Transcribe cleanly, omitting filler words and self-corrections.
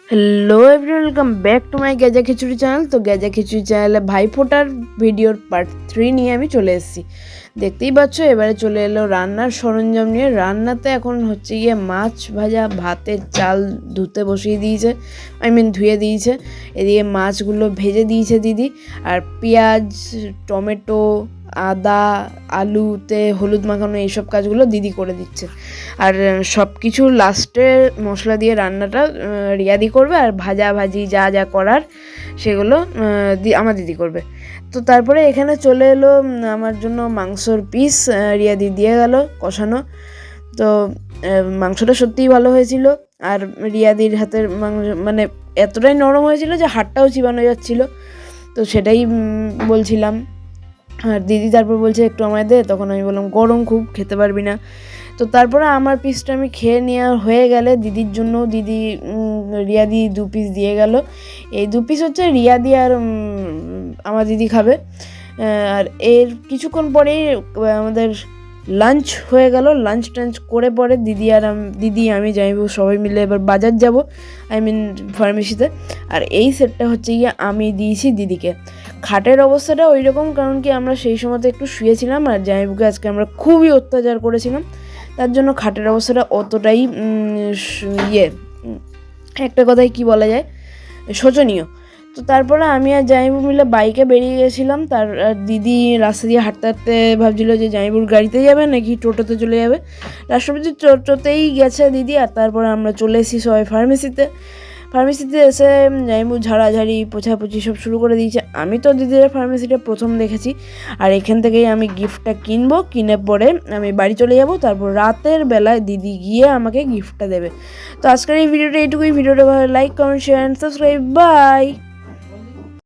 Hello everyone, welcome back to my Geja Khichuri channel. তো গেজা খিচুড়ি চ্যানেলে ভাইফোঁটার ভিডিওর পার্ট 3 নিয়ে আমি চলে এসেছি। দেখতেই পাচ্ছ, এবারে চলে এলো রান্নার সরঞ্জাম নিয়ে। রান্নাতে এখন হচ্ছে গিয়ে মাছ ভাজা, ভাতের চাল ধুতে বসিয়ে দিয়েছে, ধুয়ে দিয়েছে। এদিকে মাছগুলো ভেজে দিয়েছে দিদি, আর পেঁয়াজ, টমেটো, আদা, আলুতে হলুদ মাখানো এইসব কাজগুলো দিদি করে দিচ্ছে। আর সব কিছু লাস্টে মশলা দিয়ে রান্নাটা রিয়াদি করবে, আর ভাজা ভাজি যা যা করার সেগুলো আমার দিদি করবে। তো তারপরে এখানে চলে এলো আমার জন্য মাংসর পিস রিয়াদি দিয়ে গেল কষানো। তো মাংসটা সত্যিই ভালো হয়েছিল, আর রিয়াদির হাতের মানে এতটাই নরম হয়েছিল যে হাড়টাও চিবানো যাচ্ছিল। তো সেটাই বলছিলাম। আর দিদি তারপর বলছে একটু আমায় দে, তখন আমি বললাম গরম খুব, খেতে পারবি না। তো তারপরে আমার পিসটা আমি খেয়ে নেওয়া হয়ে গেলে দিদির জন্য দিদি রিয়াদি 2 পিস দিয়ে গেল। এই 2 পিস হচ্ছে রিয়াদি আর আমার দিদি খাবে। আর এর কিছুক্ষণ পরেই আমাদের লাঞ্চ হয়ে গেল। লাঞ্চ টাঞ্চ করে পরে দিদি আমি যাইব সবাই মিলে এবার বাজার যাব, ফার্মেসিতে। আর এই সেটটা হচ্ছে গিয়ে আমি দিয়েছি দিদিকে। খাটের অবস্থাটা ওই রকম, কারণ কি আমরা সেই সময়তে একটু শুয়েছিলাম, আর জামাইবুকে আজকে আমরা খুবই অত্যাচার করেছিলাম, তার জন্য খাটের অবস্থাটা অতটাই একটা কথায় কি বলা যায়, শোচনীয়। তো তারপরে আমি আর জামাইবু মিলে বাইকে বেরিয়ে গেছিলাম। দিদি রাস্তা দিয়ে হাঁটতে হাঁটতে ভাবছিল যে জামাইবুর গাড়িতে যাবে নাকি টোটোতে চলে যাবে। রাষ্ট্রপতি টোটোতেই গেছে দিদি। আর তারপরে আমরা চলে এসেছি সবাই ফার্মেসিতে এসে জামাইবু ঝাড়াঝাড়ি পোছাপুছি সব শুরু করে দিয়েছে। আমি তো দিদির ফার্মেসিটা প্রথম দেখেছি, আর এখান থেকেই আমি গিফটটা কিনে পরে আমি বাড়ি চলে যাব। তারপর রাতের বেলায় দিদি গিয়ে আমাকে গিফটটা দেবে। তো আজকের এই ভিডিওটা এইটুকুই। ভিডিওটা ভালো like, comment, share and subscribe. By.